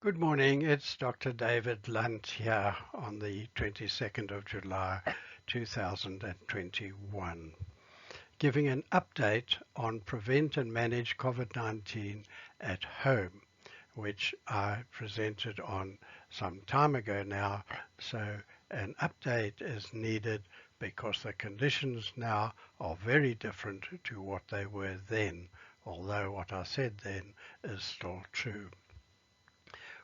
Good morning, it's Dr. David Lunt here on the 22nd of July 2021, giving an update on prevent and manage COVID-19 at home, which I presented on some time ago now. So an update is needed because the conditions now are very different to what they were then, although what I said then is still true.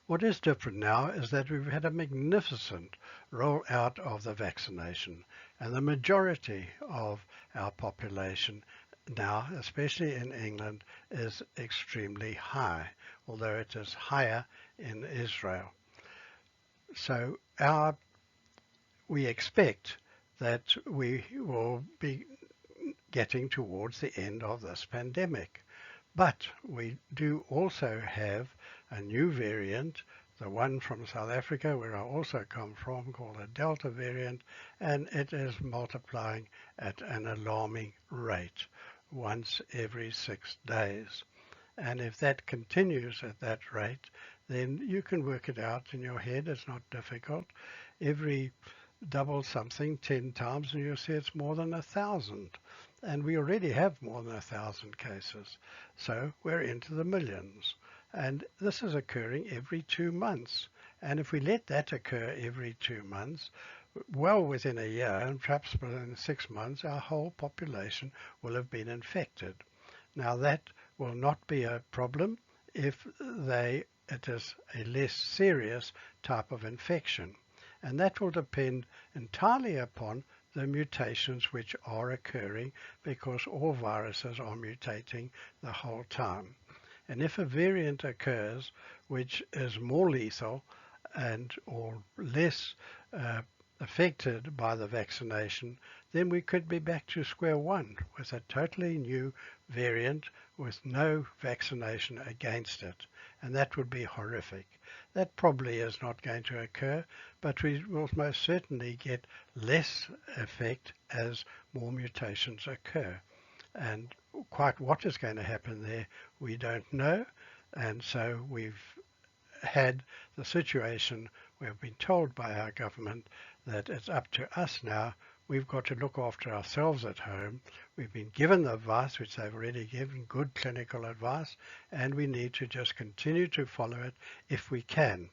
What is different now is that we've had a magnificent rollout of the vaccination, and the majority of our population now, especially in England, is extremely high, although it is higher in Israel. So we expect that we will be getting towards the end of this pandemic. But we do also have a new variant, the one from South Africa, where I also come from, called a Delta variant, and it is multiplying at an alarming rate once every 6 days. And if that continues at that rate, then you can work it out in your head. It's not difficult. Every double something 10 times and you'll see it's more than 1,000. And we already have more than 1,000 cases. So we're into the millions. And this is occurring every 2 months. And if we let that occur every 2 months, well within a year, and perhaps within 6 months, our whole population will have been infected. Now that will not be a problem if it is a less serious type of infection. And that will depend entirely upon the mutations which are occurring, because all viruses are mutating the whole time. And if a variant occurs which is more lethal or less affected by the vaccination, then we could be back to square one with a totally new variant with no vaccination against it. And that would be horrific. That probably is not going to occur, but we will most certainly get less effect as more mutations occur. And quite what is going to happen there, we don't know. And so we've had the situation where we've been told by our government that it's up to us now. We've got to look after ourselves at home. We've been given the advice, which they've already given, good clinical advice, and we need to just continue to follow it if we can.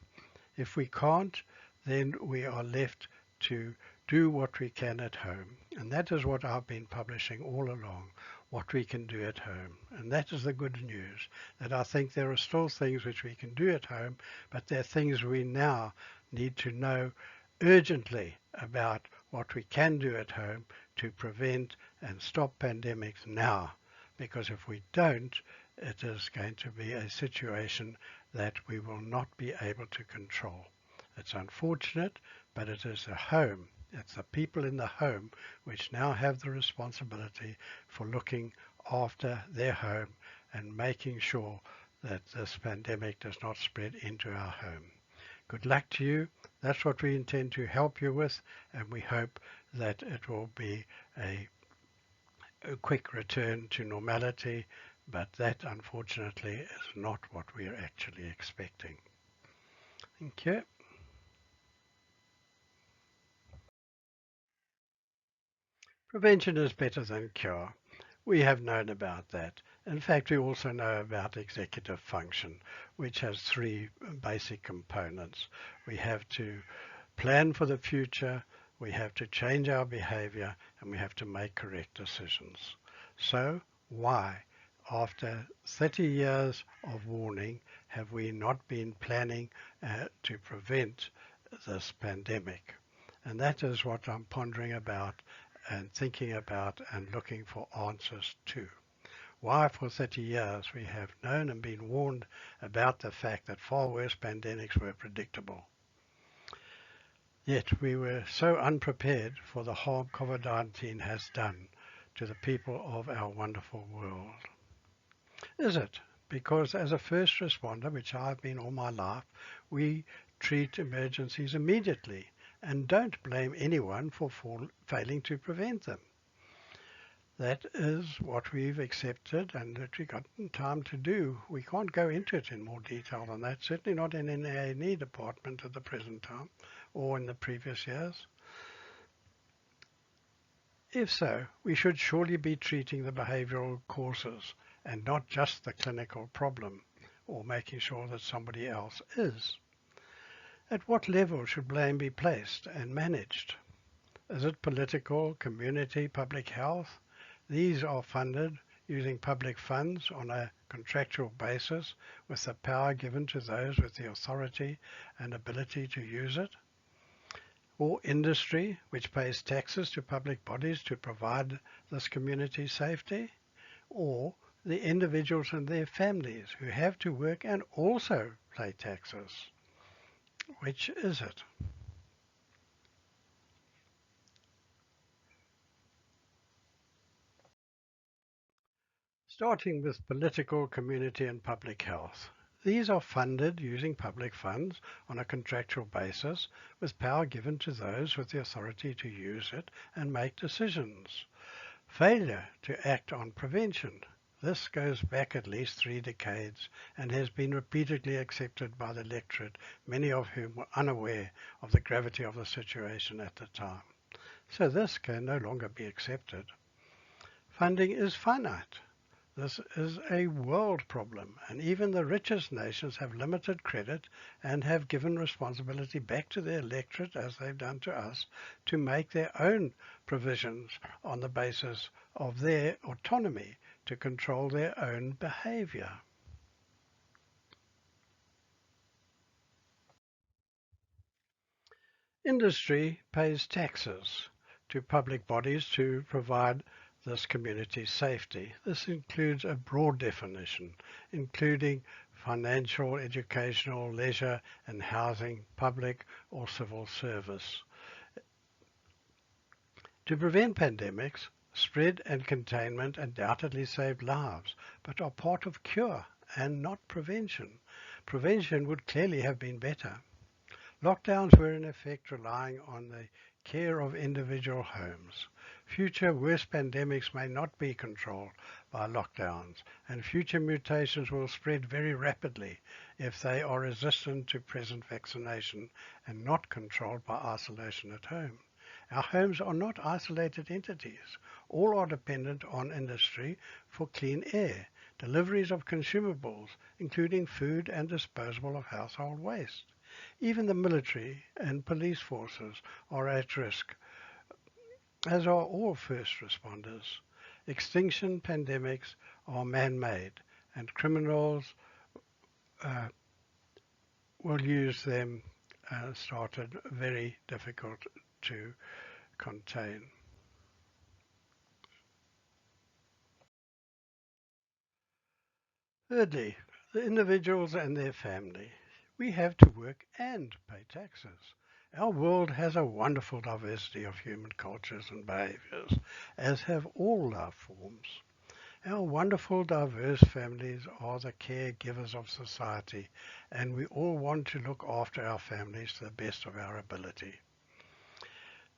If we can't, then we are left to do what we can at home. And that is what I've been publishing all along, what we can do at home. And that is the good news, that I think there are still things which we can do at home, but there are things we now need to know urgently about what we can do at home to prevent and stop pandemics now. Because if we don't, it is going to be a situation that we will not be able to control. It's unfortunate, but it is the home. It's the people in the home which now have the responsibility for looking after their home and making sure that this pandemic does not spread into our home. Good luck to you. That's what we intend to help you with, and we hope that it will be a quick return to normality, but that unfortunately is not what we are actually expecting. Thank you. Prevention is better than cure. We have known about that. In fact, we also know about executive function, which has 3 basic components. We have to plan for the future, we have to change our behavior, and we have to make correct decisions. So why, after 30 years of warning, have we not been planning to prevent this pandemic? And that is what I'm pondering about and thinking about and looking for answers to. Why for 30 years we have known and been warned about the fact that far worse pandemics were predictable. Yet we were so unprepared for the harm COVID-19 has done to the people of our wonderful world. Is it because as a first responder, which I've been all my life, we treat emergencies immediately and don't blame anyone for failing to prevent them? That is what we've accepted and that we've got time to do. We can't go into it in more detail than that, certainly not in an A&E department at the present time or in the previous years. If so, we should surely be treating the behavioural causes and not just the clinical problem, or making sure that somebody else is. At what level should blame be placed and managed? Is it political, community, public health? These are funded using public funds on a contractual basis with the power given to those with the authority and ability to use it. Or industry, which pays taxes to public bodies to provide this community safety. Or the individuals and their families who have to work and also pay taxes. Which is it? Starting with political, community and public health. These are funded using public funds on a contractual basis with power given to those with the authority to use it and make decisions. Failure to act on prevention. This goes back at least 3 decades and has been repeatedly accepted by the electorate, many of whom were unaware of the gravity of the situation at the time. So this can no longer be accepted. Funding is finite. This is a world problem, and even the richest nations have limited credit and have given responsibility back to their electorate, as they've done to us, to make their own provisions on the basis of their autonomy to control their own behaviour. Industry pays taxes to public bodies to provide this community safety. This includes a broad definition, including financial, educational, leisure and housing, public or civil service. To prevent pandemics, spread and containment undoubtedly save lives, but are part of cure and not prevention. Prevention would clearly have been better. Lockdowns were in effect relying on the care of individual homes. Future worse pandemics may not be controlled by lockdowns, and future mutations will spread very rapidly if they are resistant to present vaccination and not controlled by isolation at home. Our homes are not isolated entities. All are dependent on industry for clean air, deliveries of consumables, including food and disposal of household waste. Even the military and police forces are at risk, as are all first responders. Extinction pandemics are man-made, and criminals will use them, started very difficult to contain. Thirdly, the individuals and their family. We have to work and pay taxes. Our world has a wonderful diversity of human cultures and behaviours, as have all life forms. Our wonderful diverse families are the caregivers of society, and we all want to look after our families to the best of our ability.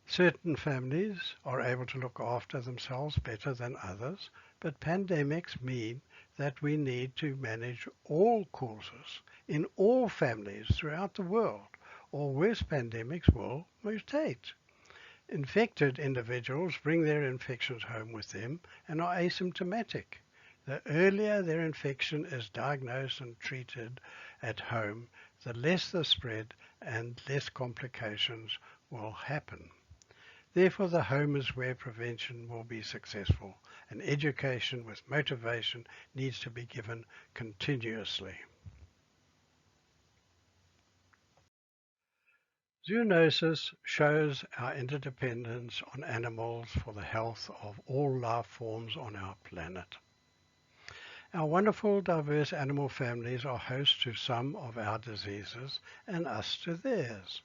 Certain families are able to look after themselves better than others, but pandemics mean that we need to manage all causes in all families throughout the world, or worse pandemics will mutate. Infected individuals bring their infections home with them and are asymptomatic. The earlier their infection is diagnosed and treated at home, the less the spread and less complications will happen. Therefore, the home is where prevention will be successful, and education with motivation needs to be given continuously. Zoonosis shows our interdependence on animals for the health of all life forms on our planet. Our wonderful diverse animal families are host to some of our diseases and us to theirs.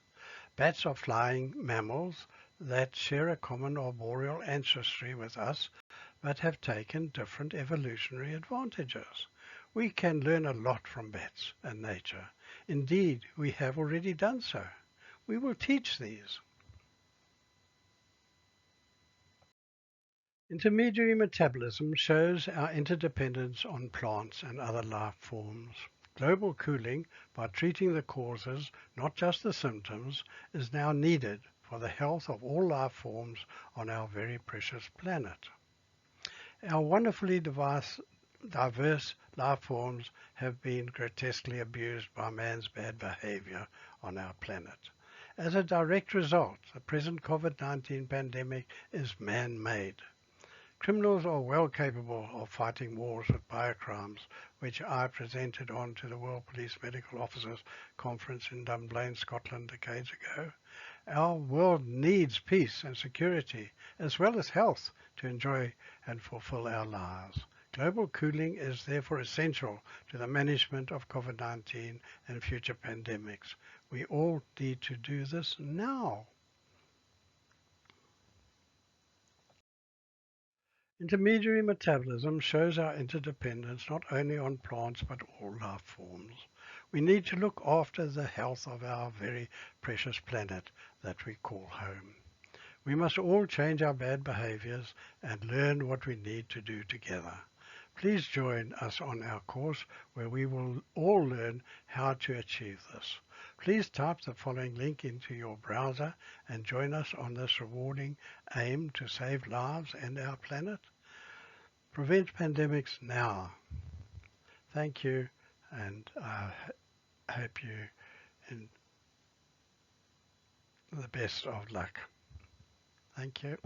Bats are flying mammals that share a common arboreal ancestry with us, but have taken different evolutionary advantages. We can learn a lot from bats and nature. Indeed, we have already done so. We will teach these. Intermediary metabolism shows our interdependence on plants and other life forms. Global cooling, by treating the causes, not just the symptoms, is now needed for the health of all life forms on our very precious planet. Our wonderfully diverse life forms have been grotesquely abused by man's bad behaviour on our planet. As a direct result, the present COVID-19 pandemic is man-made. Criminals are well capable of fighting wars with biocrimes, which I presented on to the World Police Medical Officers Conference in Dunblane, Scotland decades ago. Our world needs peace and security, as well as health, to enjoy and fulfill our lives. Global cooling is therefore essential to the management of COVID-19 and future pandemics. We all need to do this now. Intermediary metabolism shows our interdependence not only on plants but all life forms. We need to look after the health of our very precious planet that we call home. We must all change our bad behaviours and learn what we need to do together. Please join us on our course where we will all learn how to achieve this. Please type the following link into your browser and join us on this rewarding aim to save lives and our planet. Prevent pandemics now. Thank you, and I hope you in the best of luck. Thank you.